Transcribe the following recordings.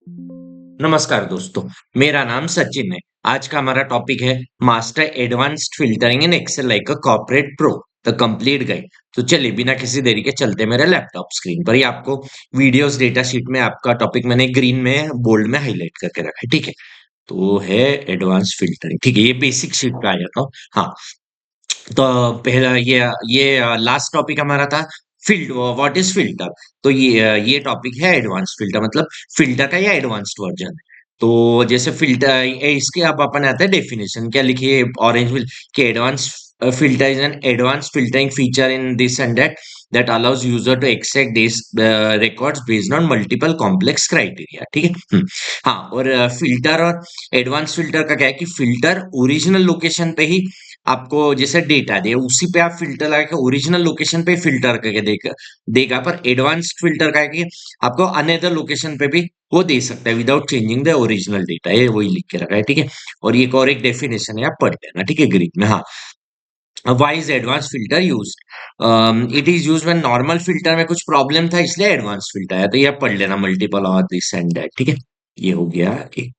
नमस्कार दोस्तों, मेरा नाम सचिन है। आज का हमारा टॉपिक है master advanced filtering in Excel like a corporate pro the complete guide. तो चलिए बिना किसी देरी के चलते हैं मेरे लैपटॉप स्क्रीन पर। ही आपको वीडियोस डेटा शीट में आपका टॉपिक मैंने ग्रीन में बोल्ड में हाईलाइट करके रखा है, ठीक है। तो है एडवांस फिल्टरिंग, ठीक है। ये बेसिक शीट पे आ जाता हूँ। हाँ, तो पहला ये लास्ट टॉपिक हमारा था फिल्ड व्हाट इज फिल्टर। तो ये टॉपिक है एडवांस फिल्टर, मतलब फिल्टर का या एडवांस्ड वर्जन। तो जैसे फिल्टर इसके अब अपन आते हैं डेफिनेशन, क्या लिखिए ऑरेंज विल कि advance filter is an advanced filtering feature in this and that allows user to extract these records based on multiple complex criteria, ठीक है। हाँ, और फिल्टर और एडवांस फिल्टर का क्या है कि फिल्टर ओरिजिनल लोकेशन पे ही आपको जैसे डेटा दे उसी पे आप फिल्टर लगा के ओरिजिनल लोकेशन पे फिल्टर करके देगा देगा। पर एडवांस्ड फिल्टर का है कि आपको अनदर लोकेशन पे भी वो दे सकता है without changing the original data. ये वही लिख के रखा है, ठीक है। और ये एक और एक डेफिनेशन है, आप पढ़ लेना, ठीक है, ग्रीक में। हाँ, why is advance filter use, it is use when normal filter में कुछ प्रॉब्लम था इसलिए एडवांस फिल्टर है। तो ये आप पढ़ लेना मल्टीपल और दिस एंड दैट, ठीक है। ये हो गया एक।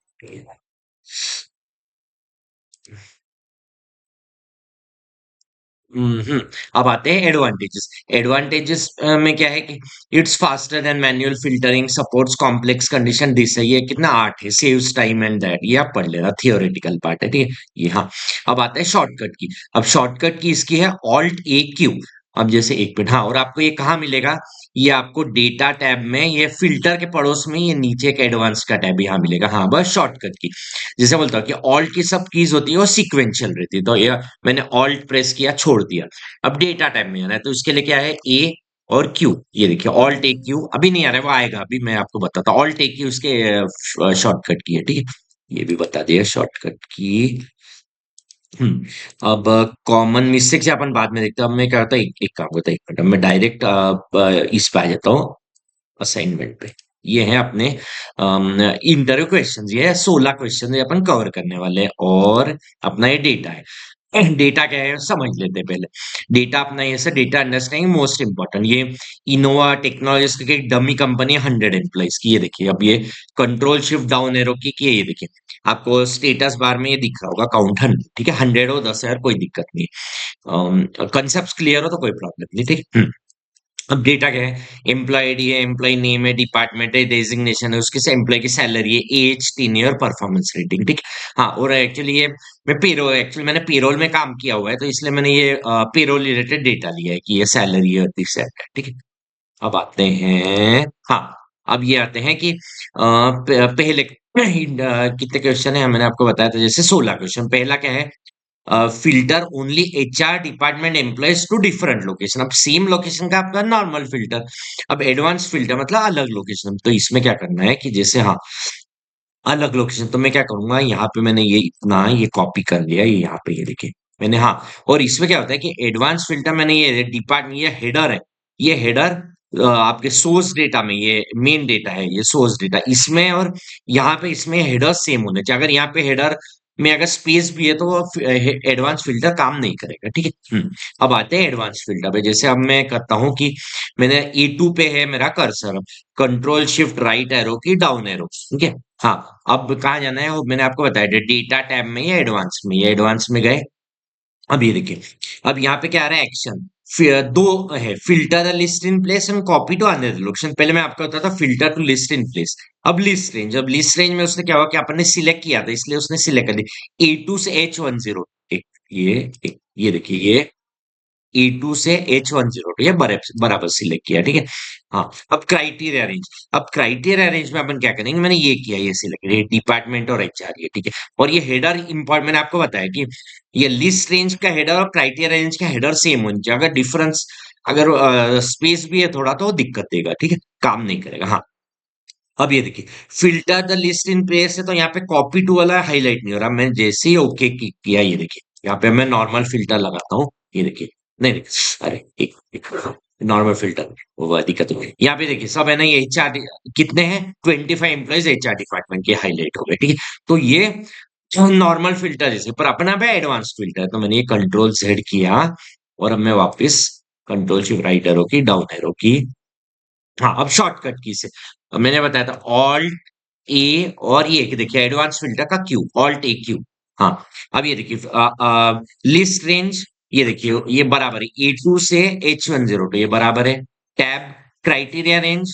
हम्म। अब आते हैं एडवांटेजेस। एडवांटेजेस में क्या है कि it's faster than manual filtering, supports complex condition, this है। ये कितना 8 है, सेव्स टाइम एंड दैट। ये आप पढ़ लेना, थियोरेटिकल पार्ट है, ठीक है ये। हाँ, अब आता है शॉर्टकट की। अब शॉर्टकट की इसकी है ऑल्ट ए क्यू। अब जैसे एक मिनट, हाँ, और आपको ये कहाँ मिलेगा? ये आपको डेटा टैब में, ये फिल्टर के पड़ोस में, ये नीचे एक एडवांस का टैब यहाँ मिलेगा। हाँ, बस शॉर्टकट की जैसे बोलता हूँ कि ऑल्ट की सब कीज होती है वो सीक्वेंशियल रहती है। तो ये मैंने ऑल्ट प्रेस किया, छोड़ दिया। अब डेटा टाइप में आना है तो इसके लिए क्या है, ए और क्यू। ये देखिए ऑल्ट ए क्यू अभी नहीं आ रहा है, वो आएगा अभी, मैं आपको बताता हूँ। ऑल्ट ए क्यू उसके शॉर्टकट की है, ठीक है। ये भी बता दिया शॉर्टकट की। अब कॉमन मिस्टेक से अपन बाद में देखते हैं। अब मैं क्या होता है, एक काम करता है, एक मिनट, अब मैं डायरेक्ट इस पे आ जाता हूँ, असाइनमेंट पे। ये है अपने इंटरव्यू क्वेश्चन, ये है 16 क्वेश्चन ये अपन कवर करने वाले हैं। और अपना ये डेटा है। डेटा क्या है समझ लेते हैं पहले। डेटा अपना ये से डेटा अंडरस्टैंडिंग मोस्ट इंपॉर्टेंट। ये इनोवा टेक्नोलॉजीज की एक डमी कंपनी है, 100 एम्प्लॉइज की। ये देखिए, अब ये कंट्रोल शिफ्ट डाउन एरो की ये देखिए, आपको स्टेटस बार में ये दिख रहा होगा काउंट 100, ठीक है। 100 हो 10 कोई दिक्कत नहीं। कंसेप्ट क्लियर हो तो कोई प्रॉब्लम नहीं, ठीक है। अब डेटा क्या है, एम्प्लॉय आईडी है, एम्प्लॉय नेम है, डिपार्टमेंट है, डेजिग्नेशन है, उसके एम्प्लॉय की सैलरी है, एज, टीनियर, परफॉर्मेंस रेटिंग, ठीक। हाँ, और एक्चुअली ये मैं पेरोल, एक्चुअली मैंने पेरोल में काम किया हुआ है तो इसलिए मैंने ये पेरोल रिलेटेड डेटा लिया है कि ये सैलरी है, दिस है, ठीक है। अब आते हैं, हाँ, अब ये आते हैं कि पहले कितने क्वेश्चन है मैंने आपको बताया था, जैसे 16 क्वेश्चन। पहला क्या है, filter only HR department employees to different location. अब सेम लोकेशन का आपका नॉर्मल फिल्टर। अब एडवांस फिल्टर मतलब अलग लोकेशन। तो इसमें क्या करना है कि जैसे, हाँ, अलग लोकेशन, तो मैं क्या करूंगा, यहाँ पे मैंने ये इतना ये कॉपी कर लिया, ये यहाँ पे ये देखिए मैंने। हाँ, और इसमें क्या होता है कि एडवांस फिल्टर मैंने ये डिपार्टमेंट, ये हेडर है, ये हेडर आपके सोर्स डेटा में, ये मेन डेटा है, ये सोर्स डेटा इसमें, और यहाँ पे इसमें हेडर सेम होने चाहिए। अगर यहाँ पे हेडर में अगर स्पेस भी है तो वो एडवांस फिल्टर काम नहीं करेगा, ठीक है। अब आते हैं एडवांस फिल्टर पे। जैसे अब मैं करता हूँ कि मैंने E2 पे है मेरा cursor, control shift right arrow की डाउन एरो, ठीक है। हाँ, अब कहाँ जाना है वो मैंने आपको बताया, डेटा टैब में या एडवांस में। ये एडवांस में गए। अब ये देखिए, अब यहाँ पे क्या आ रहा है, एक्शन दो है, filter the list in place and copy to another location. पहले मैं आपको बताता था filter to list in place. अब लिस्ट रेंज, अब लिस्ट रेंज में उसने क्या हुआ कि अपन ने सिलेक्ट किया था इसलिए उसने सिलेक्ट कर दी A2 से H10। एक ये देखिए, ये E2 से H10, ये बराबर सिलेक्ट किया, ठीक है। हाँ, अब क्राइटेरिया रेंज। अब क्राइटेरिया रेंज में अपन क्या करेंगे, मैंने ये किया, ये सिलेक्ट किया डिपार्टमेंट और एचआर, ये ठीक है। और ये हेडर इंपॉर्टेंट, मैंने आपको बताया कि ये लिस्ट रेंज का हेडर और क्राइटेरिया रेंज का हेडर सेम होना चाहिए। अगर डिफरेंस, अगर स्पेस भी है थोड़ा तो वो दिक्कत देगा, ठीक है, काम नहीं करेगा। हाँ, अब ये देखिए, filter the list in place है तो यहाँ पे कॉपी टू वाला हाईलाइट नहीं हो रहा। मैं जैसे ही ओके किया, ये देखिए यहाँ पे मैं नॉर्मल फिल्टर लगाता हूँ, ये देखिए, नहीं देखिए, अरे एक नॉर्मल फिल्टर, वो दिक्कत हो गई। यहाँ पे देखिए सब है ना, ये एचआर कितने हैं, 25 एम्प्लॉइज एचआर डिपार्टमेंट के हाईलाइट हो गए, ठीक है। तो ये जो नॉर्मल फिल्टर जैसे, पर अपना पे एडवांस फिल्टर, तो मैंने ये कंट्रोल जेड किया और अब मैं वापस कंट्रोल शिफ्ट राइट एरो की, डाउन एरो की। हाँ, अब शॉर्टकट की से मैंने बताया था ऑल्ट ए और ये कि देखिए एडवांस फिल्टर का क्यू, ऑल्ट ए क्यू। हाँ, अब ये देखिए लिस्ट रेंज, ये देखिए ये बराबर है A2 से H102, ये बराबर है। टैब क्राइटेरिया रेंज,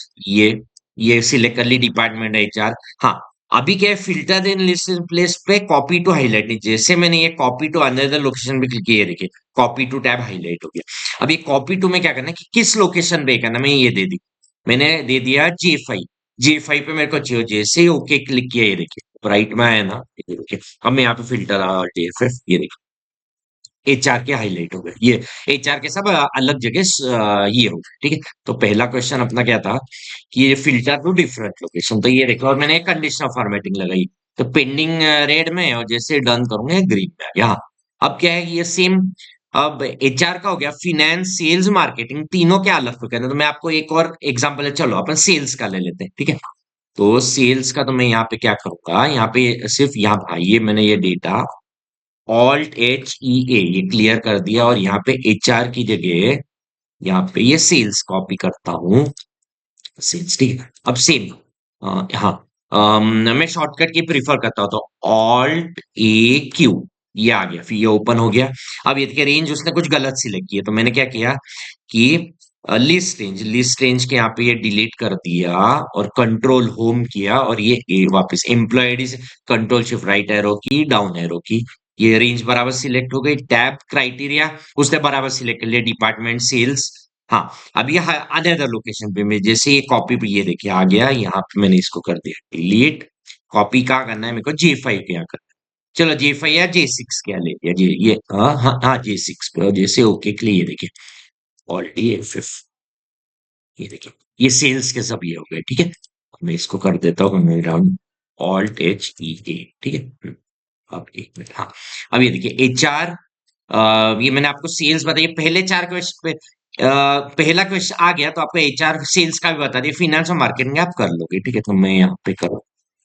ये सिलेक्ट कर ली, डिपार्टमेंट HR। हाँ, अभी क्या है, फिल्टर इन लिस्ट प्लेस पे कॉपी टू हाईलाइट नहीं, जैसे मैंने ये कॉपी टू अनदर लोकेशन पे क्लिक किया, ये देखिए कॉपी टू टैब हाईलाइट हो गया। अब ये कॉपी टू में क्या करना है कि किस लोकेशन पे करना, मैं ये दे दी, मैंने दे दिया J5 पे मेरे को चाहिए, जैसे ही ओके क्लिक किया, ये देखिए राइट में आया ना, ये देखिए अब मैं यहाँ पे फिल्टर TFF, ये देखिए HR के हाईलाइट हो गए, ये HR के सब अलग जगह ये हो गए, ठीक है। तो पहला क्वेश्चन अपना क्या था कि ये फिल्टर टू डिफरेंट लोकेशन, तो ये देखो, और मैंने एक कंडीशनल फॉर्मेटिंग लगाई, तो पेंडिंग रेड में, और जैसे डन करूंगा ग्रीन में आ गया। हाँ, अब क्या है, ये सेम, अब HR का हो गया, फिनेंस, सेल्स, मार्केटिंग, तीनों के अलग हो गए। तो मैं आपको एक और एग्जांपल है, चलो अपन सेल्स का ले लेते हैं, ठीक है। तो सेल्स का तो मैं यहाँ पे क्या करूंगा, यहाँ पे सिर्फ यहाँ भाई, ये मैंने ये data Alt H E A ये क्लियर कर दिया, और यहाँ पे HR की जगह यहाँ पे ये सेल्स कॉपी करता हूँ, सेल्स, ठीक है। अब सेम, हाँ, मैं शॉर्टकट की प्रीफर करता हूँ, तो Alt A Q, ये आ गया, फिर ये ओपन हो गया। अब ये देखिए रेंज उसने कुछ गलत सिलेक्ट किया, तो मैंने क्या किया कि लिस्ट रेंज के यहाँ पे ये डिलीट कर दिया, और कंट्रोल होम किया, और ये वापस एम्प्लॉय आईडी से कंट्रोल शिफ्ट राइट एरो की, डाउन एरो की, ये रेंज बराबर सिलेक्ट हो गई। टैब क्राइटेरिया उसने बराबर सिलेक्ट कर लिया, डिपार्टमेंट सेल्स। हाँ, अब ये अनदर लोकेशन पे मैं जैसे ये कॉपी पे, ये देखिए आ गया, यहाँ पे मैंने इसको कर दिया डिलीट। कॉपी कहाँ करना है मेरे को, J5 के यहाँ करना है। चलो J5 या J6 क्या ले लिया, जे ये हाँ हाँ हाँ J6 पे, और जैसे ओके के लिए ये देखिए Alt F5, ये देखिए ये सेल्स के सब ये हो गए, ठीक है। अब मैं इसको कर देता हूँ मेरा Alt H E A, ठीक है। अब एक मिनट, हाँ, अब ये देखिए HR, ये मैंने आपको सेल्स बताइए, पहले चार क्वेश्चन पे पहला क्वेश्चन आ गया, तो आपको HR सेल्स का भी बता दिया, फाइनेंस और मार्केटिंग आप कर लोगे, ठीक है। तो मैं यहाँ पे करूँ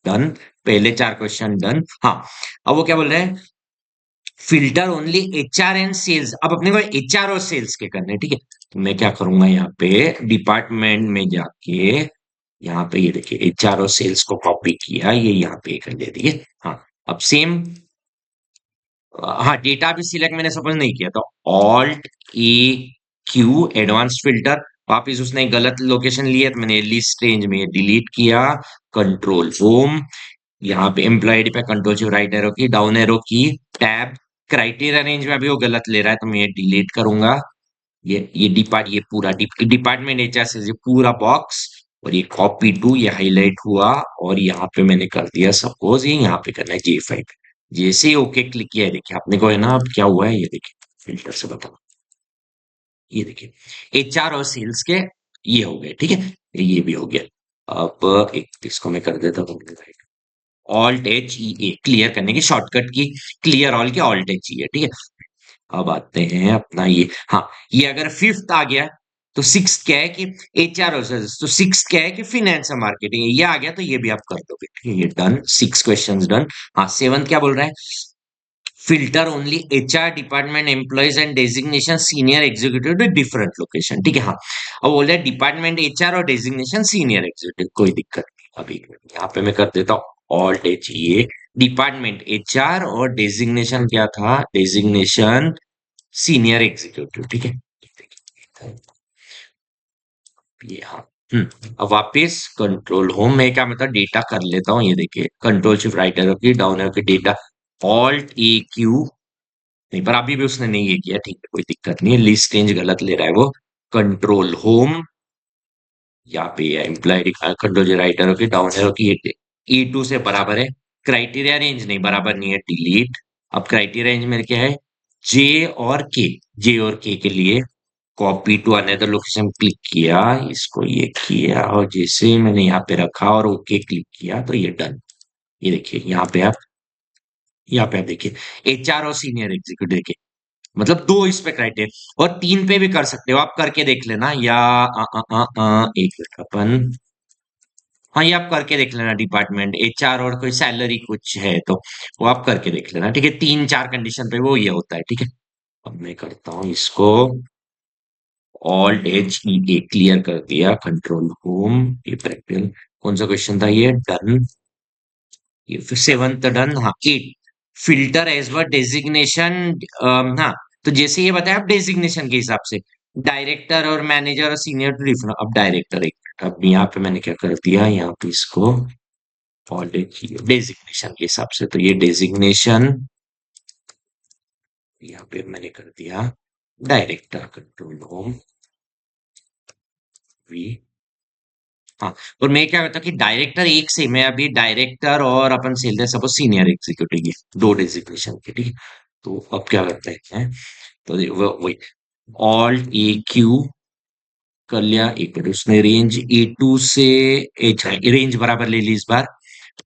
डन, पहले चार क्वेश्चन डन। हाँ, अब वो क्या बोल रहे हैं, filter only HR and sales, अब अपने को HR और सेल्स के करने हैं, ठीक है। तो मैं क्या करूंगा, यहाँ पे डिपार्टमेंट में जाके, यहाँ पे ये देखिए HR और सेल्स को कॉपी किया, ये यहाँ पे कर दे दिए। हाँ, अब सेम, हाँ, डेटा भी सिलेक्ट मैंने सपोज नहीं किया, तो Alt A Q advance filter, वापिस उसने गलत लोकेशन लिया, तो मैंने लिस्ट रेंज में डिलीट किया, कंट्रोल होम, यहाँ पे एम्प्लॉय आईडी पे कंट्रोल शिफ्ट राइट एरो की, डाउन एरो की, टैब क्राइटेरिया रेंज में अभी वो गलत ले रहा है, तो मैं ये डिलीट करूंगा। ये पूरा डिपार्टमेंट HR से ये पूरा बॉक्स, और ये कॉपी टू, ये हाईलाइट हुआ, और यहाँ पे मैंने कर दिया सपोज ये यहाँ पे करना है J5, जैसे ही ओके क्लिक किया है, देखिए आपने को है ना, अब क्या हुआ है, ये देखिए फिल्टर से बताओ, ये देखिए HR और सेल्स के ये हो गए, ठीक है, ये भी हो गया। अब एक इसको मैं कर देता हूँ, Alt H E A clear करने की शॉर्टकट की, क्लियर ऑल के Alt H E A, ठीक है। अब आते हैं अपना ये, हाँ, ये अगर फिफ्थ आ गया, तो सिक्स क्या है कि HR और सेल्स, तो सिक्स क्या है कि फिनेंस और मार्केटिंग, ये आ गया, तो ये भी आप कर दोगे, ठीक है, ये डन, 6 क्वेश्चंस डन। हाँ, सेवंथ क्या बोल रहा है, filter only HR department employees and designation senior executive to different location, ठीक है। हाँ, अब बोल रहा है डिपार्टमेंट HR और डेजिग्नेशन सीनियर एग्जीक्यूटिव, कोई दिक्कत नहीं। अभी यहाँ पे मैं कर देता हूँ Alt H E A, department HR और डेजिग्नेशन क्या था, डेजिग्नेशन सीनियर एग्जीक्यूटिव, ठीक है। ये हाँ, अब वापस कंट्रोल होम में क्या मतलब डेटा कर लेता हूँ, ये देखिए कंट्रोल शिफ्ट राइट एरो की, डाउन एरो की, डेटा Alt A Q, नहीं पर अभी भी उसने नहीं ये किया, ठीक है, कोई दिक्कत नहीं है, लिस्ट रेंज गलत ले रहा है वो, कंट्रोल होम, यहाँ पे एम्प्लॉय कंट्रोल जो राइट एरो की, डाउन एरो की, A2 से बराबर है, क्राइटेरिया रेंज नहीं बराबर नहीं है, डिलीट। अब क्राइटेरिया रेंज मेरे क्या है, जे और के, जे और के लिए copy to another location click किया, इसको ये किया, और जैसे मैंने यहाँ पे रखा और ओके क्लिक किया, तो ये डन। ये देखिए यहाँ पे आप देखिए HR और सीनियर एग्जीक्यूटिव देखिए, मतलब दो इस पे क्राइटेरिया, और तीन पे भी कर सकते हो, आप करके देख लेना, या एक मिनट अपन, हाँ, ये आप करके देख लेना, डिपार्टमेंट HR और कोई सैलरी कुछ है तो वो आप करके देख लेना, ठीक है। 3-4 कंडीशन पे वो ये होता है, ठीक है। अब मैं करता हूँ इसको Alt H E A clear कर दिया, कंट्रोल होम, ये प्रैक्टिकल कौन सा क्वेश्चन था, ये डन। ये फिर सेवंथ डन, हाँ eight, filter as per designation. हाँ, तो जैसे ये बताया आप डेजिग्नेशन के हिसाब से डायरेक्टर और मैनेजर और सीनियर टू डिफरेंट। अब डायरेक्टर एक, अब यहाँ पे मैंने क्या कर दिया, यहाँ पे इसको डेजिग्नेशन के हिसाब से, तो ये डेजिग्नेशन यहाँ पे मैंने कर दिया डायरेक्टर, कंट्रोल होम वी। हाँ, और मैं क्या करता हूँ कि डायरेक्टर एक से, मैं अभी डायरेक्टर और अपन सेल सपोज सीनियर एग्जीक्यूटिव, ये दो डेजिग्नेशन के, ठीक है। तो अब क्या करते हैं, तो वही ऑल्ट ए क्यू कर लिया, एक मिनट, उसने रेंज A2 से एच, रेंज बराबर ले ली इस बार।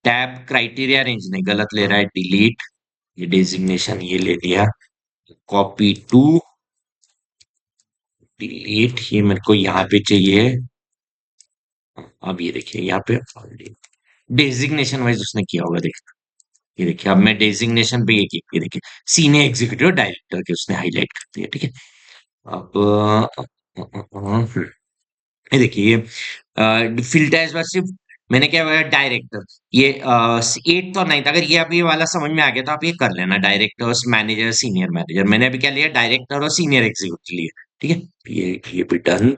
टैब क्राइटेरिया रेंज नहीं, गलत ले रहा है, डिलीट, ये डेजिग्नेशन ये ले लिया, कॉपी टू, डिलीट, ये मेरे को यहाँ पे चाहिए। अब ये देखिए यहाँ पे डेजिग्नेशन वाइज उसने किया होगा, देखिए ये देखिए, अब मैं डेजिग्नेशन पे ये देखिए सीनियर एग्जीक्यूटिव डायरेक्टर के उसने हाईलाइट कर दिया, ठीक है। अब ये देखिए ये फिल्टर इस बार सिर्फ मैंने क्या हुआ, डायरेक्टर, ये एट तो नहीं था, अगर ये अभी वाला समझ में आ गया तो आप ये कर लेना, डायरेक्टर्स मैनेजर सीनियर मैनेजर, मैंने अभी क्या लिया, डायरेक्टर और सीनियर एग्जीक्यूटिव लिए, ठीक है। ये भी डन।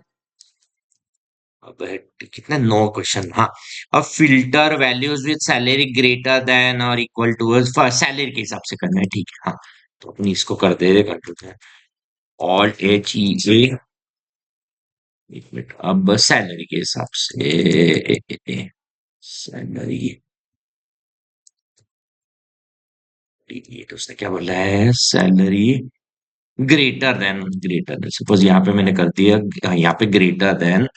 अब है कितने, 9 क्वेश्चन, हाँ। अब filter values with salary greater than और इक्वल टू सैलरी के हिसाब से करना है, ठीक है, हाँ। तो अपनी इसको कर दे, कंट्रोल ऑल्ट एच ई ए, एक मिनट, अब सैलरी के हिसाब से सैलरी, ये तो उसने क्या बोला है, सैलरी ग्रेटर देन सपोज यहाँ पे मैंने कर दिया, यहाँ पे ग्रेटर देन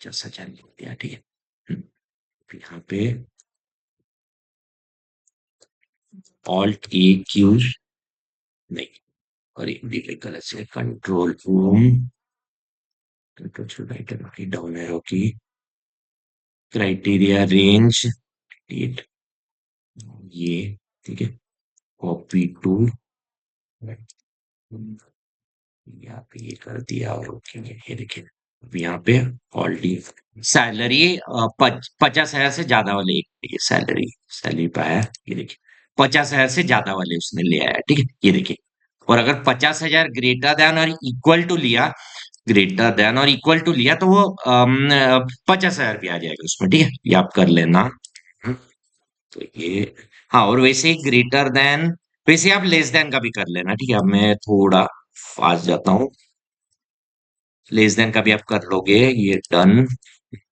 50,000 लिख दिया, ठीक है। फिर यहाँ पे ऑल्ट ए क्यू, नहीं, और एक डिलीट गलत से, control room, control to right down arrow key, criteria range, delete, ये, ठीक है, कॉपी टू, यहाँ पे ये कर दिया, और ओके, ये देखिए, अब यहाँ पे ऑलरेडी सैलरी 50,000 से ज्यादा वाले एक सैलरी, सैलरी पाया, ये देखिए 50,000 से ज्यादा वाले उसने ले आया, ठीक है, ये देखिए। और अगर 50,000 ग्रेटर देन और इक्वल टू लिया, ग्रेटर देन और इक्वल टू लिया, तो वो 50,000 भी आ जाएगा उसमें, ठीक है, ये आप कर लेना। हम्म, तो ये, हाँ, और वैसे ही ग्रेटर देन, वैसे आप लेस देन का भी कर लेना, ठीक है। अब मैं थोड़ा फास्ट जाता हूँ, लेस देन का भी आप कर लोगे, ये डन।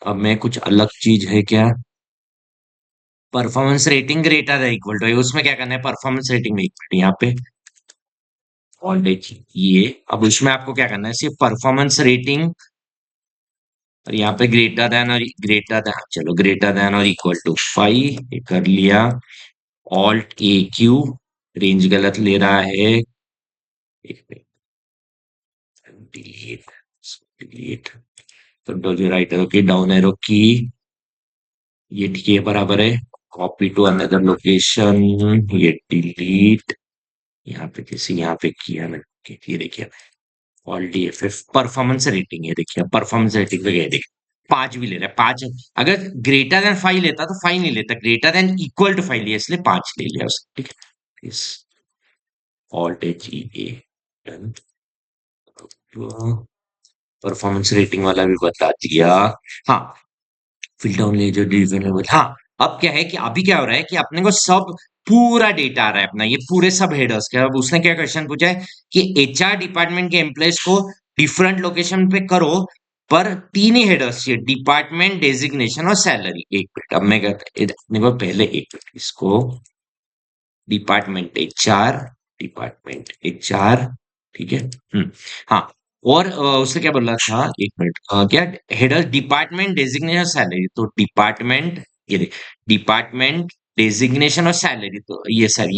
अब मैं कुछ अलग चीज है क्या, परफॉर्मेंस रेटिंग ग्रेटर है इक्वल टू, उसमें क्या करना है, परफॉर्मेंस रेटिंग में इक्वल यहाँ पे वोल्टेज, ये, अब उसमें आपको क्या करना है, सिर्फ परफॉर्मेंस रेटिंग, और यहाँ पे ग्रेटर देन और ग्रेटर देन, चलो ग्रेटर देन और इक्वल टू 5, ये कर लिया। ऑल्ट ए क्यू, रेंज गलत ले रहा है, एक minute, delete, delete, control right arrow की, डाउन एरो की, ये ठीक है, बराबर है, कॉपी टू अनदर लोकेशन, ये डिलीट, यहाँ पे किसी, यहाँ पे किया मैंने, ये देखिए ऑल डीएफएफ परफॉर्मेंस रेटिंग, है देखिए, परफॉर्मेंस रेटिंग पे गए, देखिए 5 भी ले रहा है, 5, अगर ग्रेटर देन 5 लेता तो 5 नहीं लेता, ग्रेटर देन इक्वल टू 5 लिया, इसलिए 5 ले लिया उसने, ठीक है। इस Alt H E A done, performance rating वाला भी बता दिया, हाँ। Fill down ledger division level, हाँ। अब क्या है कि अभी क्या हो रहा है कि अपने को सब पूरा डेटा आ रहा है अपना, ये पूरे सब हेडर्स के। अब उसने क्या क्वेश्चन पूछा है कि एचआर डिपार्टमेंट के एम्प्लॉयज को डिफरेंट लोकेशन पे करो, पर 3 ही हेडर्स चाहिए, डिपार्टमेंट, डेजिग्नेशन और सैलरी। एक मिनट, अब मैं कहता अपने को पहले एक मिनट इसको, डिपार्टमेंट एचआर, डिपार्टमेंट एचआर, ठीक है। हाँ, और उसने क्या बोला था, एक मिनट, क्या हेडर, डिपार्टमेंट, डेजिग्नेशन, सैलरी, तो डिपार्टमेंट, ये देख, डिपार्टमेंट, डेजिग्नेशन और सैलरी, तो ये सर,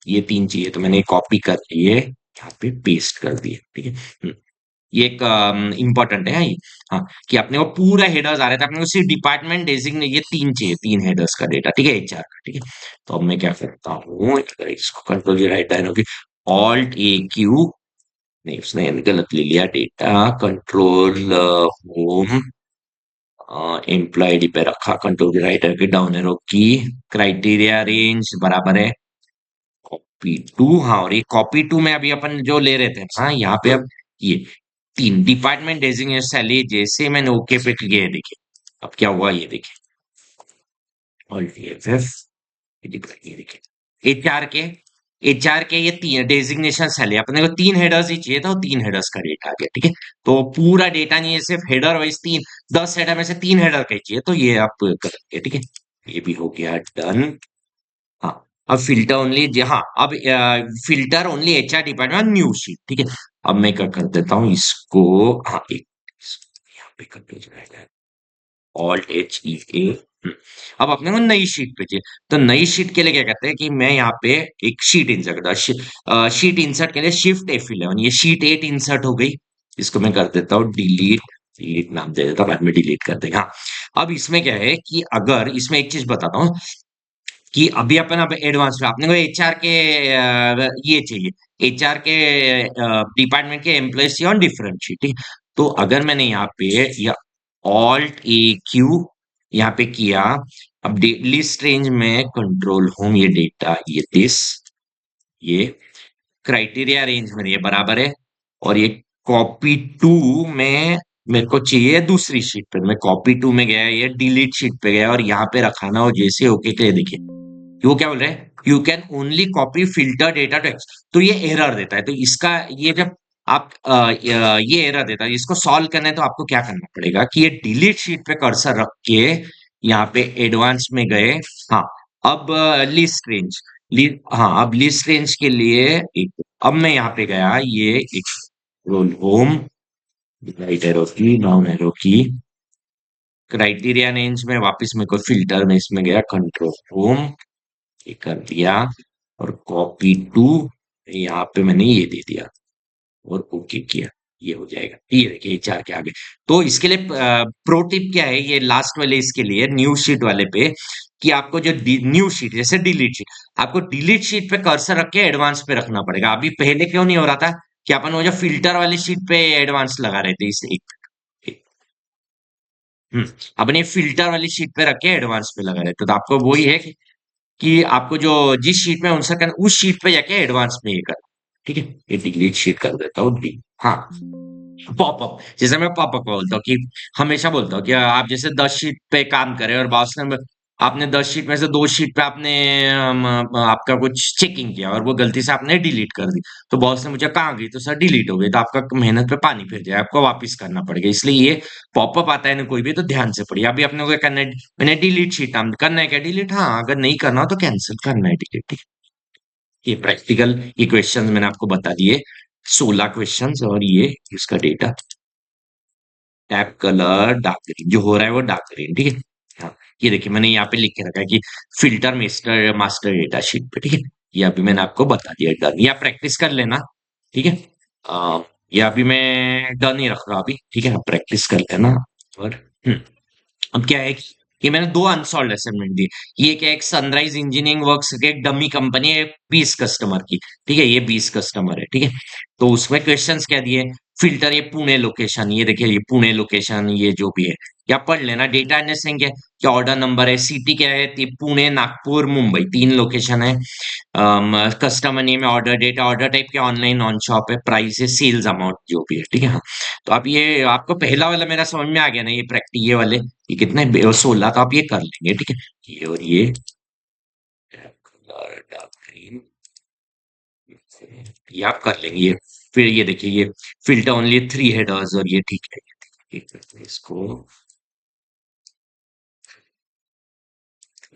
ये तीन चाहिए, तो मैंने कॉपी कर लिए, यहाँ पे पेस्ट कर दिए, ठीक है। ये एक इंपॉर्टेंट है ये, हाँ, कि अपने को पूरा हेडर्स आ रहा था, अपने को सिर्फ डिपार्टमेंट, डेजिग्नेट, ये 3 चाहिए, 3 हेडर्स का डेटा, ठीक है, एचआर का, ठीक है। तो अब मैं क्या करता हूँ, इसको कंट्रोल ये राइट डायनो की, ऑल्ट ए क्यू, नहीं उसने गलत ले लिया data, control home, employee ID पे रखा, control writer key down arrow key, criteria range बराबर है कॉपी टू। हाँ, और ये कॉपी टू में अभी अपन जो ले रहे थे, हाँ यहाँ पे अब ये तीन डिपार्टमेंट डेजिग्नेट सैलरी जैसे मैंने ओके पे क्लिक किया है, देखिए अब क्या हुआ ये देखिए, ऑल्ट एफ ये देखिए एचआर के ये तीन डेजिग्नेशन सैलरी, अपने को तीन हेडर्स ही चाहिए था, तीन हेडर्स का डेटा आ गया, ठीक है। तो पूरा डेटा नहीं है, सिर्फ हेडर वाइज तीन, 10 हेडर में से तीन हेडर का ही चाहिए, तो ये आप करेंगे, ठीक है। ये भी हो गया डन। हाँ, अब फिल्टर ओनली, हाँ अब filter only HR department new sheet, ठीक है। अब मैं क्या कर देता हूँ इसको, हाँ एक यहाँ पे कर दीजिए, ऑल्ट एच ई ए। अब अपने को नई शीट पे चाहिए, तो नई शीट के लिए क्या कहते हैं कि मैं यहाँ पे एक शीट इंसर्ट करता हूँ, शीट इंसर्ट के लिए शिफ्ट F11, ये शीट 8 इंसर्ट हो गई। इसको मैं कर देता हूँ डिलीट, डिलीट नाम दे देता हूँ, बाद में डिलीट कर देगा। हाँ, अब इसमें क्या है कि अगर इसमें एक चीज बताता हूँ कि अभी अपन अब एडवांस में अपने को एचआर के ये चाहिए, एचआर के डिपार्टमेंट के एम्प्लॉयज चाहिए ऑन डिफरेंट शीट, ठीक है। तो अगर मैंने यहाँ पे या ऑल्ट ए क्यू यहाँ पे किया, अब लिस्ट रेंज में कंट्रोल होम ये डेटा ये दिस, ये क्राइटेरिया रेंज में ये बराबर है, और ये कॉपी टू में मेरे को चाहिए दूसरी शीट पे, मैं कॉपी टू में गया, ये डिलीट शीट पे गया और यहाँ पे रखा ना, और जैसे ओके के देखिए वो क्या बोल रहे हैं, you can only copy filter data text, तो ये एरर देता है। तो इसका ये जब आप ये एरर देता है, इसको सॉल्व करना है तो आपको क्या करना पड़ेगा कि ये डिलीट शीट पे कर्सर रख के यहाँ पे एडवांस में गए। हाँ, अब लिस्ट रेंज, हाँ अब लिस्ट रेंज के लिए एक, अब मैं यहाँ पे गया, ये एक रोल होम, राइट एरो की, down arrow key, criteria range में वापस मेरे को फिल्टर में इसमें गया, कंट्रोल होम ये कर दिया, और कॉपी टू यहाँ पे मैंने ये दे दिया और ओके किया, ये हो जाएगा। ये देखिए ये चार के आगे। तो इसके लिए प्रो टिप क्या है, ये लास्ट वाले इसके लिए न्यू शीट वाले पे, कि आपको जो न्यू शीट जैसे डिलीट शीट, आपको डिलीट शीट पे कर्सर रख के एडवांस पे रखना पड़ेगा। अभी पहले क्यों नहीं हो रहा था कि अपन वो जो फिल्टर वाली शीट पे एडवांस लगा रहे थे, इस एक अपने फिल्टर वाली शीट पे रख के एडवांस पे लगा रहे थे, तो आपको वही है कि आपको जो जिस शीट में आंसर करना उस शीट पे जाके एडवांस में ये करना, ठीक है। ये डिलीट शीट कर देता हूँ डी। हाँ, पॉपअप, जैसे मैं पॉपअप बोलता हूँ कि हमेशा बोलता हूँ कि आप जैसे 10 शीट पे काम करें और बॉस ने, आपने 10 शीट में से 2 शीट पे आपने आपका कुछ चेकिंग किया और वो गलती से आपने डिलीट कर दी, तो बॉस ने मुझे कहा गई, तो सर डिलीट हो गई, तो आपका मेहनत पे पानी फिर जाए, आपको वापस करना पड़ेगा। इसलिए ये पॉपअप आता है ना कोई भी, तो ध्यान से पढ़िए। अभी अपने को क्या करना है, मैंने डिलीट शीट नाम करना है क्या डिलीट, हाँ अगर नहीं करना हो तो कैंसिल करना है, डिलीट, ठीक है। ये प्रैक्टिकल ये क्वेश्चन मैंने आपको बता दिए, 16 क्वेश्चंस, और ये इसका data, tab colour dark green, जो हो रहा है वो डार्क ग्रीन, ठीक है। हाँ, ये देखिए मैंने यहाँ पे लिख के रखा है कि filter master master data sheet पे, ठीक है। ये अभी मैंने आपको बता दिया डन, या प्रैक्टिस कर लेना, ठीक है। आ, ये अभी मैं डन ही रख रहा हूँ अभी, ठीक है, प्रैक्टिस कर लेना। और अब क्या है कि मैंने दो अनसॉल्व असाइनमेंट दिए। ये क्या, एक सनराइज इंजीनियरिंग वर्क्स की एक डमी कंपनी है 20 कस्टमर की, ठीक है, ये 20 कस्टमर है, ठीक है। तो उसमें क्वेश्चंस क्या दिए, फिल्टर ये पुणे लोकेशन, ये देखिए ये पुणे लोकेशन, ये जो भी है या पढ़ लेना, डेटा एनएसएन क्या, क्या ऑर्डर नंबर है, सिटी क्या है, पुणे नागपुर मुंबई, तीन लोकेशन है। कस्टमर नेम है, ऑर्डर डेटा, ऑर्डर टाइप के ऑनलाइन ऑन शॉप है, प्राइस है, सेल्स अमाउंट जो भी है, ठीक है। हाँ, तो अब ये आपको पहला वाला मेरा समझ में आ गया ना, ये प्रैक्टिस ये वाले, ये कितने 16, तो आप ये कर लेंगे, ठीक है। ये और डार्क ग्रीन, ये आप कर लेंगे ये। फिर ये देखिए ये फिल्टर ओनली 3 हेडर्स, और ये ठीक है, ये करते हैं इसको,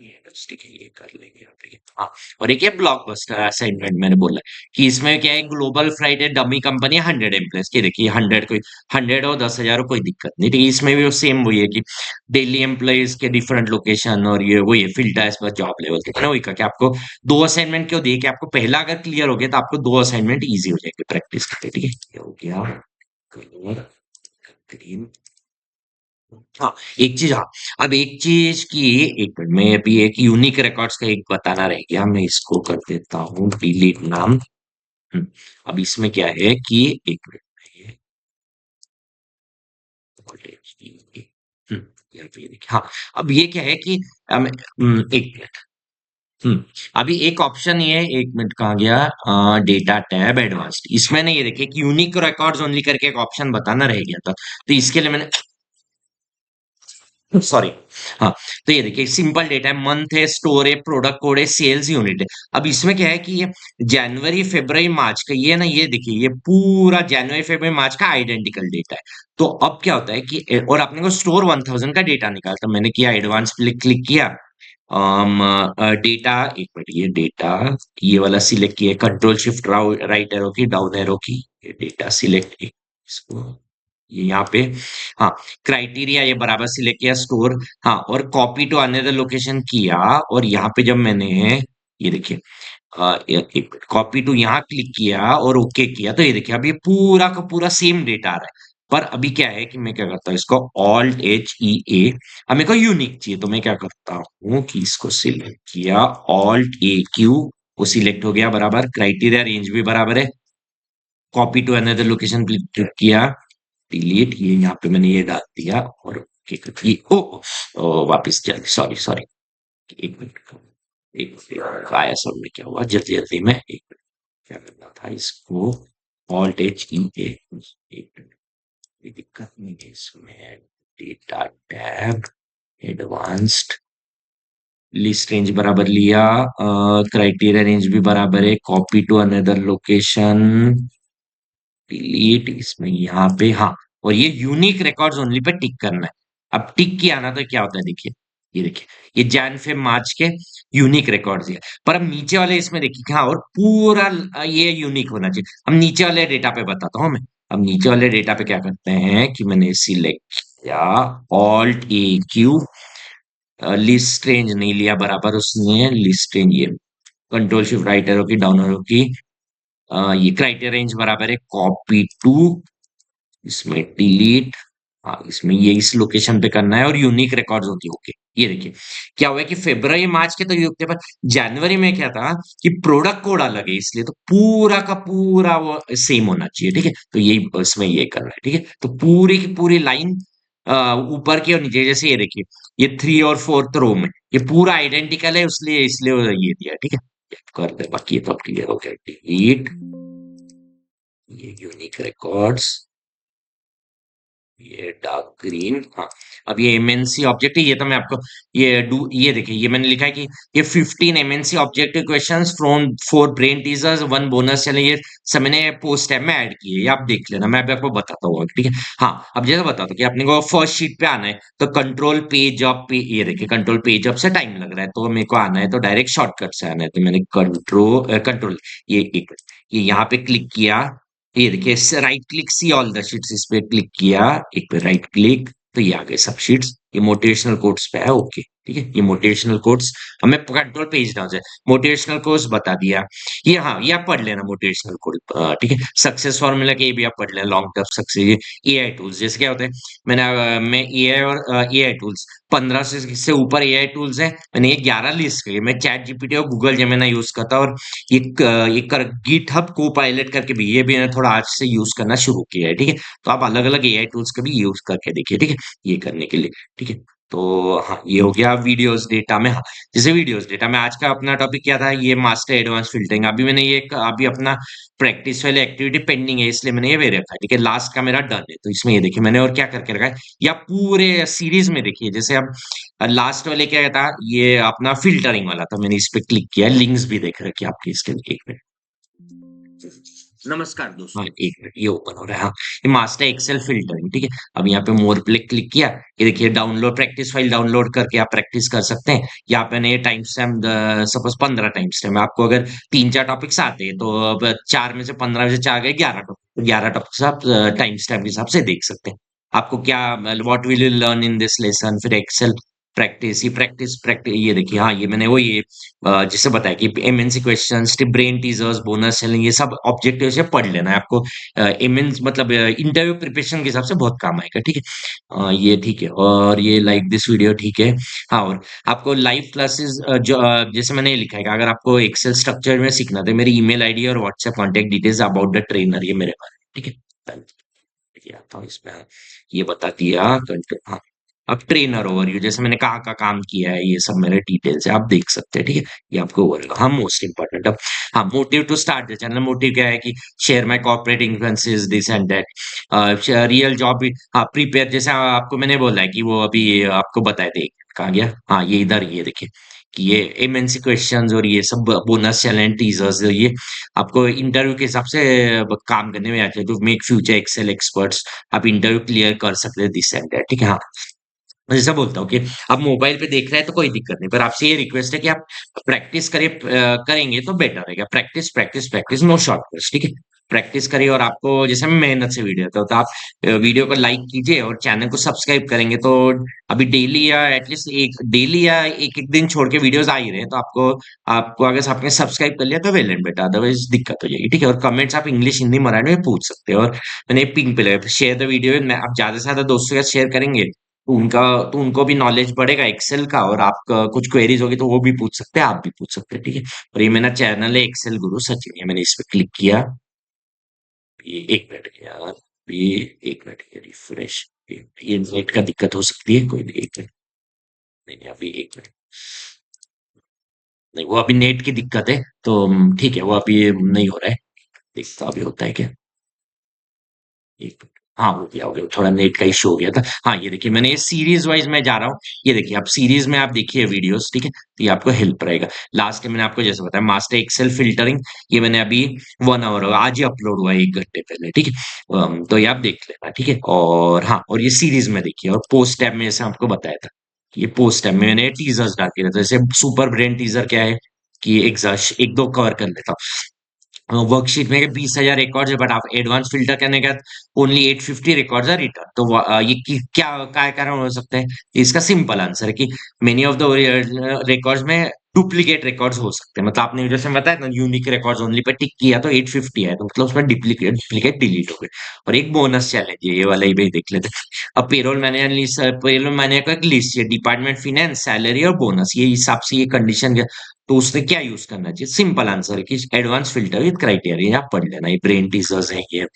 ये बस ठीक है, ये कर लेंगे आप, ठीक है। हाँ, और एक ये ब्लॉकबस्टर असाइनमेंट मैंने बोला कि इसमें क्या है, ग्लोबल फ्लाइट है, डमी कंपनी है, 100 एम्प्लॉयज की, देखिए 100, कोई 100 हो 10,000 हो कोई दिक्कत नहीं, ठीक है। इसमें भी वो सेम वही है कि डेली एम्प्लॉयज के डिफरेंट लोकेशन, और ये वही है filter as per job level, तो मैंने वही कहा कि आपको दो असाइनमेंट क्यों दिए, कि आपको पहला अगर क्लियर हो गया तो आपको दो असाइनमेंट ईजी हो जाएंगे प्रैक्टिस करके, ठीक है। ये हो गया कलर ग्रीन। हाँ, एक चीज, हाँ अब एक चीज की, एक मिनट में अभी एक यूनिक रिकॉर्ड्स का एक बताना रह गया, मैं इसको कर देता हूँ डिलीट नाम। अब इसमें क्या है कि एक मिनट में ये voltage की, यहाँ पे ये देखिए, हाँ। अब ये क्या है कि एक मिनट। हम्म अभी एक ऑप्शन ये है, एक मिनट कहाँ गया, डेटा टैब एडवांस्ड, इसमें ना ये देखिए कि यूनिक रिकॉर्ड्स ओनली करके एक ऑप्शन बताना रह गया था, तो इसके लिए मैंने, सॉरी, हाँ। तो ये देखिए सिंपल डेटा है, मंथ है, स्टोर है, प्रोडक्ट कोड है, सेल्स यूनिट है। अब इसमें क्या है कि ये जनवरी फरवरी मार्च का, ये ना ये देखिए ये पूरा जनवरी फरवरी मार्च का आइडेंटिकल डेटा है। तो अब क्या होता है कि और आपने को स्टोर 1000 का डेटा निकालता, मैंने किया एडवांस पे क्लिक किया, डेटा, एक मिनट, ये डेटा, ये वाला सिलेक्ट किया, कंट्रोल शिफ्ट राइट एरो की, डाउन एरो की, ये डेटा सिलेक्ट, इसको ये यहाँ पे, हाँ, क्राइटेरिया ये बराबर सिलेक्ट किया, स्टोर, हाँ, और कॉपी टू अनदर लोकेशन किया, और यहाँ पे जब मैंने ये देखिए कॉपी टू यहाँ क्लिक किया और ओके किया, तो ये देखिए अब ये पूरा का पूरा सेम डेटा आ रहा है। पर अभी क्या है कि मैं क्या करता हूँ, इसको ऑल्ट एच ई ए, अब मेरे को यूनिक चाहिए, तो मैं क्या करता हूँ कि इसको सिलेक्ट किया, ऑल्ट ए क्यू, वो सिलेक्ट हो गया बराबर, क्राइटेरिया रेंज भी बराबर है, copy to another location click किया, डिलीट, ये यहाँ पे मैंने ये डाल दिया, और ये वापिस चल, सॉरी सॉरी, एक मिनट, एक मिनट आया सब में, क्या हुआ जल्दी जल्दी में, एक मिनट, क्या करना था इसको, ऑल्ट एच ई ए, एक मिनट, कोई दिक्कत नहीं है इसमें, data tab advanced, list range बराबर लिया, क्राइटेरिया रेंज भी बराबर है, copy to another location, delete, इसमें यहाँ पे, हाँ, और ये यूनिक रिकॉर्ड्स ओनली पे टिक करना है। अब टिक किया ना तो क्या होता है देखिए, ये देखिए ये जैन फेब मार्च के यूनिक रिकॉर्ड्स है। पर अब नीचे वाले इसमें देखिए कि हाँ, और पूरा ये यूनिक होना चाहिए। अब नीचे वाले डेटा पे बताता हूँ मैं। अब नीचे वाले डेटा पे क्या करते हैं कि मैंने सिलेक्ट किया, Alt A Q, list range नहीं लिया बराबर उसने, लिस्ट रेंज ये कंट्रोल शिफ्ट राइट एरो की, डाउन एरो की, ये क्राइटेरिया रेंज बराबर है, कॉपी टू, इसमें डिलीट, हाँ, इसमें ये इस लोकेशन पे करना है, और यूनिक रिकॉर्ड्स होती है, ओके। ये देखिए क्या हुआ है कि फरवरी मार्च के तो ये होते, पर जनवरी में क्या था कि प्रोडक्ट कोड अलग है, इसलिए तो पूरा का पूरा वो सेम होना चाहिए, ठीक है। तो यही इसमें ये करना है, ठीक है। तो पूरी की पूरी लाइन ऊपर की और नीचे, जैसे ये देखिए ये 3 और 4 रो में ये पूरा आइडेंटिकल है, इसलिए इसलिए ये दिया, ठीक है। कर दे, बाकी ये तो क्लियर हो गया, डिलीट, ये यूनिक रिकॉर्ड्स, ये डार्क ग्रीन, हाँ। अब ये एमएनसी ऑब्जेक्ट है, ये तो मैं आपको, ये देखिए ये मैंने लिखा है कि ये 15 MNC objective questions from 4 brain teasers 1 bonus चले, ये सब मैंने पोस्ट टैब में ऐड किए, ये आप देख लेना, मैं अभी आपको बताता हूँ, ठीक है। हाँ, अब जैसे बताता हूँ कि आपने को फर्स्ट शीट पे आना है, तो कंट्रोल पेज अप पे, ये देखिए कंट्रोल पेज अप से टाइम लग रहा है, तो मेरे को आना है तो डायरेक्ट शॉर्टकट से आना है, तो मैंने कंट्रोल ये एक, ये यहाँ पे क्लिक किया, ये देखिए right click see all the sheets, इस पे क्लिक किया, एक पे राइट क्लिक, तो ये आ गए सब शीट्स, ये मोटिवेशनल कोट्स पे है, ओके, ठीक है। ये मोटिवेशनल कोट्स, हमें कंट्रोल पेज डाउन से मोटिवेशनल कोट्स बता दिया, ये, हाँ, ये आप पढ़ लेना मोटिवेशनल कोड, ठीक है। सक्सेस फार्मूला के ये भी आप पढ़ लेना, long term success, AI tools, जैसे क्या होता है, मैं एआई और एआई टूल्स 15 से ऊपर एआई टूल्स है, मैंने ये 11 लिस्ट की, मैं चैट जीपीटी और गूगल जेमिनी यूज करता, और ये कर गिटहब को पायलट करके भी, ये भी मैंने थोड़ा आज से यूज करना शुरू किया है, ठीक है। तो आप अलग अलग एआई टूल्स का भी यूज करके देखिए, ठीक है, ये करने के लिए, ठीक है। तो हाँ, ये हो गया वीडियोस डेटा में, हाँ। जैसे वीडियोस डेटा में आज का अपना टॉपिक क्या था, ये मास्टर एडवांस फिल्टरिंग, अभी मैंने ये अभी अपना प्रैक्टिस वाली एक्टिविटी पेंडिंग है, इसलिए मैंने ये वेरीफाई, ठीक है, लास्ट का मेरा डन है, तो इसमें ये देखिए मैंने और क्या करके रखा है, या पूरे सीरीज में देखिए, जैसे अब लास्ट वाले क्या था, ये अपना फिल्टरिंग वाला था, मैंने इस पे क्लिक किया, लिंक्स भी देख रखे आपके इसके, एक मिनट, नमस्कार दोस्तों, हाँ, एक मिनट, ये ओपन हो रहा है, हाँ। ये मास्टर एक्सेल फिल्टरिंग, ठीक है। अब यहाँ पे मोर पे क्लिक किया, ये देखिए डाउनलोड प्रैक्टिस फाइल डाउनलोड करके आप प्रैक्टिस कर सकते हैं। यहाँ पे ये time stamp, suppose 15 time stamp, आपको अगर 3-4 टॉपिक्स आते हैं, तो अब 4 में से 15 में से 4 गए, 11 टॉपिक, 11 टॉपिक्स आप टाइम स्टैम्प के हिसाब से देख सकते हैं। आपको क्या, what will you learn in this lesson, फिर एक्सेल प्रैक्टिस, ये प्रैक्टिस प्रैक्टिस, ये देखिए, हाँ, ये मैंने वो ये जिसे बताया कि MNC questions, brain teasers, bonus selling, ये सब ऑब्जेक्टिव से पढ़ लेना है आपको, एमएनस मतलब इंटरव्यू प्रिपरेशन के हिसाब से बहुत काम आएगा, ठीक है। ये ठीक है, और ये लाइक दिस वीडियो, ठीक है। हाँ, और आपको लाइव क्लासेस जो जैसे मैंने लिखा है कि अगर आपको एक्सेल स्ट्रक्चर में सीखना है, तो मेरी ईमेल आईडी और WhatsApp contact details about the trainer, ये मेरे पास है, ठीक है। डन। ये आता हूँ इसमें, हाँ, ये बता दिया, हाँ। अब ट्रेनर ओवरव्यू, जैसे मैंने कहाँ काम किया है, ये सब मेरे डिटेल्स है, आप देख सकते हैं, ठीक है। ये आपको ओवरव्यू, हाँ, मोस्ट इंपॉर्टेंट। अब हाँ, motive to start the channel, motive क्या है कि share my corporate influences this and that, real job, हाँ, प्रिपेयर, जैसे आपको मैंने बोला है कि वो अभी आपको बताए थे, कहाँ गया, हाँ, ये इधर, ये देखिए कि ये एमएनसी क्वेश्चंस और ये सब बोनस चैलेंज टीजर्स, ये आपको इंटरव्यू के हिसाब से काम करने में आते हैं, to make future Excel experts, आप इंटरव्यू क्लियर कर सकते हैं दिस एंड दैट, ठीक है। हाँ, मैं जैसा बोलता हूँ कि आप मोबाइल पे देख रहे हैं तो कोई दिक्कत नहीं, पर आपसे ये रिक्वेस्ट है कि आप प्रैक्टिस करेंगे तो बेटर रहेगा। Practice practice practice, no shortcuts, ठीक है। प्रैक्टिस करिए, और आपको जैसे मैं मेहनत से वीडियो देता हूँ, तो आप वीडियो को लाइक कीजिए और चैनल को सब्सक्राइब करेंगे तो अभी डेली या एटलीस्ट एक डेली या एक एक दिन छोड़ के वीडियोस आ ही रहे हैं, तो आपको आपको अगर आपने सब्सक्राइब कर लिया तो वेल एंड बेटर, अदरवाइज दिक्कत हो जाएगी, ठीक है। और कमेंट्स आप इंग्लिश हिंदी मराठी में पूछ सकते हो, और मैंने पिंक पे लगा शेयर द वीडियो, आप ज्यादा से ज्यादा दोस्तों के साथ शेयर करेंगे तो उनका तो उनको भी नॉलेज बढ़ेगा एक्सेल का, और आपका कुछ क्वेरीज होगी तो वो भी पूछ सकते हैं, आप भी पूछ सकते हैं, ठीक है। और ये मेरा चैनल है एक्सेल गुरु सचिन, ये मैंने इस पे क्लिक किया, ये एक मिनट यार, ये एक मिनट, ये रिफ्रेश, ये नेट का दिक्कत हो सकती है, कोई नहीं, एक मिनट, नहीं नहीं, अभी एक मिनट, नहीं वो अभी नेट की दिक्कत है, तो ठीक है, वो अभी नहीं हो रहा है, देखता अभी होता है क्या, एक हाँ, हो गया, थोड़ा नेट का इश्यू हो गया था। हाँ, ये देखिए मैंने ये सीरीज वाइज मैं जा रहा हूँ, ये देखिए आप सीरीज में आप देखिए वीडियोस, ठीक है, तो ये आपको हेल्प रहेगा। लास्ट में मैंने आपको जैसे बताया मास्टर एक्सेल फिल्टरिंग, ये मैंने अभी 1 आवर आज ही अपलोड हुआ है, 1 घंटे पहले, ठीक है। तो ये आप देख लेना, ठीक है। और हाँ, और ये सीरीज में देखिए, और पोस्ट टैब में जैसे आपको बताया था, ये पोस्ट टैब में मैंने टीजर्स डाल के रखा था, जैसे सुपर ब्रेन टीजर क्या है कि एक दो कवर कर लेता हूँ। वर्कशीट में 20,000 रिकॉर्ड्स है, बट आप एडवांस फिल्टर करने के बाद ओनली 850 रिकॉर्ड्स आर रिटर्न, तो ये क्या कारण हो सकता है? इसका सिंपल आंसर है कि मेनी ऑफ द रिकॉर्ड्स में डुप्लीकेट रिकॉर्ड्स हो सकते हैं, मतलब आपने जैसे बताया ना यूनिक रिकॉर्ड्स ओनली पे टिक किया तो 850 है, तो मतलब उसमें डुप्लीकेट डुप्लीकेट डिलीट हो गए। और एक बोनस चैलेंज है, ये वाला ही भी देख लेते हैं। अब पेरोल मैनेजर का एक लिस्ट है, डिपार्टमेंट फाइनेंस, सैलरी और बोनस, ये हिसाब से ये कंडीशन, तो उसने क्या यूज करना चाहिए? सिंपल आंसर है कि एडवांस फिल्टर विद क्राइटेरिया, आप पढ़ लेना, ये ब्रेन टीजर्स है ये।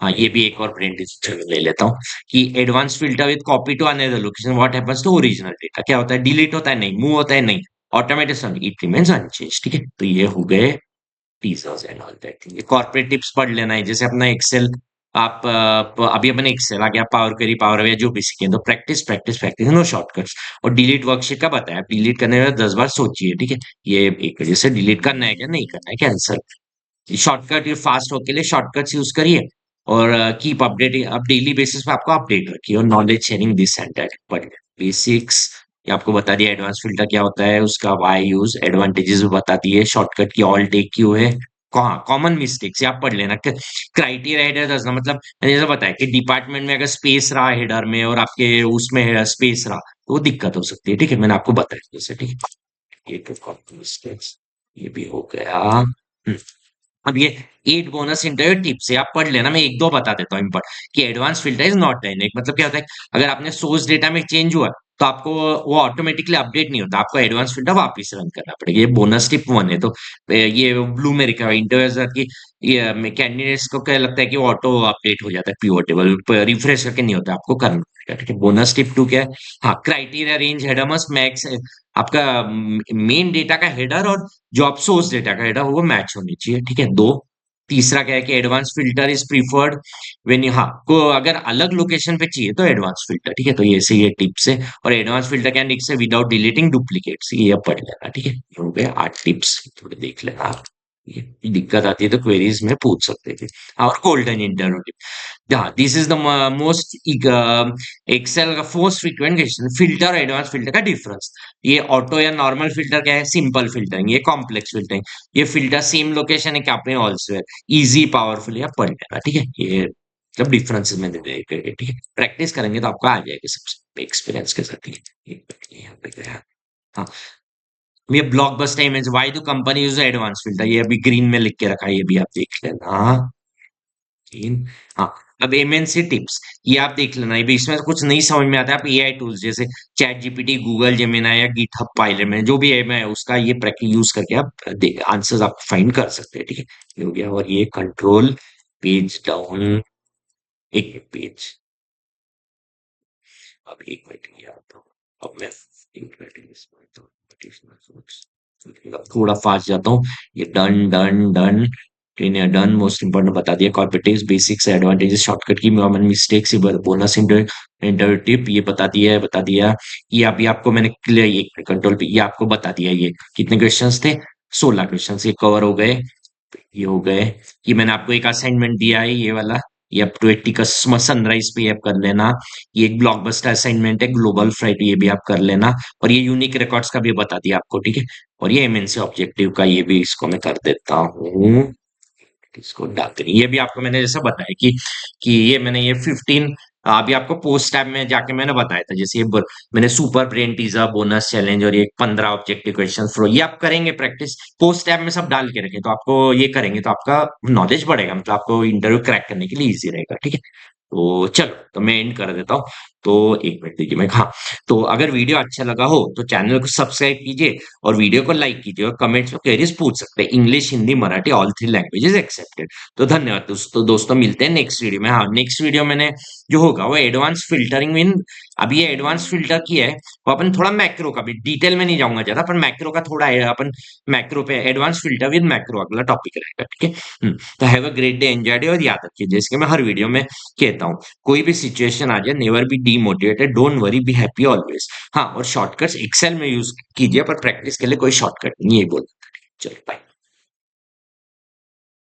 हाँ, ये भी एक और ब्रेन टीजर ले लेता हूँ कि advance filter with copy to another location, what happens to original data, क्या होता है? डिलीट होता है? नहीं। मूव होता है? नहीं। ऑटोमेटिक इट रिमेन्स अनचेंज, ठीक है। तो ये हो गए teasers and all that thing. Corporate tips पढ़ लेना है, जैसे अपना एक्सेल, आप अभी अपने एक्सेल आ गया, पावर क्वेरी, पावर या जो भी सीखे, तो practice practice practice, no shortcuts. और डिलीट वर्कशीट का बताया, डिलीट करने में 10 बार सोचिए, ठीक है। ये एक वजह से डिलीट करना है क्या, नहीं करना है, कैंसिल। शॉर्टकट, ये फास्ट हो के लिए शॉर्टकट्स यूज करिए, और कीप अपडेटिंग, अब डेली बेसिस पे आपको अपडेट रखिए, और knowledge sharing this and that, but basics ये आपको बता दिया, एडवांस फिल्टर क्या होता है, उसका वाई यूज, एडवांटेजेस भी बता दिए, शॉर्टकट की ऑल टेक क्यों है, कॉमन मिस्टेक्स ये आप पढ़ लेना। क्राइटेरिया हेडर दसना, मतलब मैंने जैसा बताया कि डिपार्टमेंट में अगर स्पेस रहा हेडर में, और आपके उसमें स्पेस रहा, तो वो दिक्कत हो सकती है, ठीक है, मैंने आपको बताया जैसे, ठीक है। ये तो कॉमन मिस्टेक्स, ये भी हो गया। अब ये 8 बोनस इंटरव्यू टिप्स है, आप पढ़ लेना, मैं एक दो बता देता हूँ इम्पोर्टेंट, कि advance filter is not dynamic, मतलब क्या होता है, अगर आपने सोर्स डेटा में चेंज हुआ तो आपको वो ऑटोमेटिकली अपडेट नहीं होता, आपको एडवांस फिल्टर वापस रन करना पड़ेगा। ये बोनस टिप 1 है, तो ये ब्लू में लिखा हुआ इंटरव्यू की, ये कैंडिडेट्स को क्या लगता है कि वो ऑटो अपडेट हो जाता है, पिवोटेबल, रिफ्रेश करके नहीं होता, आपको करना पड़ेगा, ठीक है। बोनस टिप 2 क्या है? हाँ, criteria range header must max, आपका मेन डेटा का हेडर और जो आप सोर्स डेटा का हेडर वो मैच होनी चाहिए, ठीक है। दो, तीसरा क्या है कि advance filter is preferred when हाँ को अगर अलग लोकेशन पे चाहिए तो एडवांस फिल्टर, ठीक है। तो ये से ये टिप्स है, और advance filter can Dix without deleting duplicates, ये अब पढ़ लेना, ठीक है। ये हो गए 8 टिप्स, थोड़े देख लेना आप, ये दिक्कत आती है तो क्वेरीज में पूछ सकते थे। और गोल्डन इंटरव्यू, हाँ, this is the most Excel का मोस्ट फ्रीक्वेंट क्वेश्चन, फिल्टर और एडवांस फिल्टर का डिफरेंस। ये ऑटो या नॉर्मल फिल्टर क्या है? सिंपल फिल्टरिंग, ये कॉम्प्लेक्स फिल्टरिंग। ये फिल्टर सेम लोकेशन है क्या अपने ऑल्सो, इजी पावरफुल या पढ़ लेना, ठीक है। ये मतलब डिफरेंसेस में दे देंगे, ठीक है। प्रैक्टिस करेंगे तो आपको आ जाएगा सबसे एक्सपीरियंस के साथ, ठीक है। यहाँ पे गया, हाँ, ये blockbuster image, why do company use advance filter, ये अभी ग्रीन में लिख के रखा है, ये भी आप देख लेना, तीन, हाँ। अब एमएनसी टिप्स, ये आप देख लेना, ये भी इसमें कुछ नहीं समझ में आता है, आप एआई टूल्स जैसे चैट जीपीटी, गूगल जेमिनाई या गिटहब पायलट में जो भी है उसका ये प्रैक्टिस यूज करके आप आंसर्स आप फाइंड कर सकते हैं, ठीक है। ये हो गया, और ये कंट्रोल पेज डाउन, एक पेज, अब एक मिनट ये आता हूँ। अब मैं एक मिनट थोड़ा फास्ट जाता हूँ। ये done done done done most important बता दिया। कॉर्पोरेटिव्स बेसिक्स एडवांटेजेस शॉर्टकट की common mistakes bonus inter tip ये बता दिया। ये अभी आपको मैंने क्लियर एक कंट्रोल पे ये आपको बता दिया। ये कितने क्वेश्चंस थे? 16 क्वेश्चंस ये कवर हो गए। ये हो गए। ये मैंने आपको एक असाइनमेंट दिया है ये वाला। ये अप टू 80 का सनराइज पे आप कर लेना। ये एक ब्लॉकबस्टर असाइनमेंट है ग्लोबल फ्लाइट ये भी आप कर लेना। और ये यूनिक रिकॉर्ड्स का भी बता दिया आपको, ठीक है। और ये एमएनसी ऑब्जेक्टिव का ये भी इसको मैं कर देता हूँ। इसको डालते नहीं। ये भी आपको मैंने जैसा बताया कि ये मैंने ये 15 अभी आपको पोस्ट टैब में जाके मैंने बताया था। जैसे ये मैंने super brain teaser bonus challenge और ये 15 ऑब्जेक्टिव क्वेश्चन फ्लो ये आप करेंगे प्रैक्टिस पोस्ट टैब में सब डाल के रखें तो आपको ये करेंगे तो आपका नॉलेज बढ़ेगा, मतलब आपको इंटरव्यू क्रैक करने के लिए इजी रहेगा, ठीक है। तो चलो तो मैं एंड कर देता हूँ। तो एक मिनट दीजिए मैं, हाँ। तो अगर वीडियो अच्छा लगा हो तो चैनल को सब्सक्राइब कीजिए और वीडियो को लाइक कीजिए और कमेंट्स में क्वेरीज पूछ सकते हैं। English Hindi Marathi all 3 languages accepted. तो धन्यवाद दोस्तों मिलते हैं नेक्स्ट वीडियो में। हाँ नेक्स्ट वीडियो मैंने जो होगा वो एडवांस फिल्टरिंग इन अभी ये एडवांस फिल्टर की है। वो अपन थोड़ा मैक्रो का भी डिटेल में नहीं जाऊंगा ज्यादा पर मैक्रो का थोड़ा अपन मैक्रो पे एडवांस फिल्टर विद मैक्रो अगला टॉपिक रहेगा, ठीक है। तो have a great day enjoy day और याद रखिए जैसे कि मैं हर वीडियो में कहता हूँ कोई भी सिचुएशन आ जाए never be demotivated don't worry be happy always. हाँ और शॉर्टकट्स एक्सेल में यूज कीजिए पर प्रैक्टिस के लिए कोई शॉर्टकट नहीं है बोल। चलो बाय।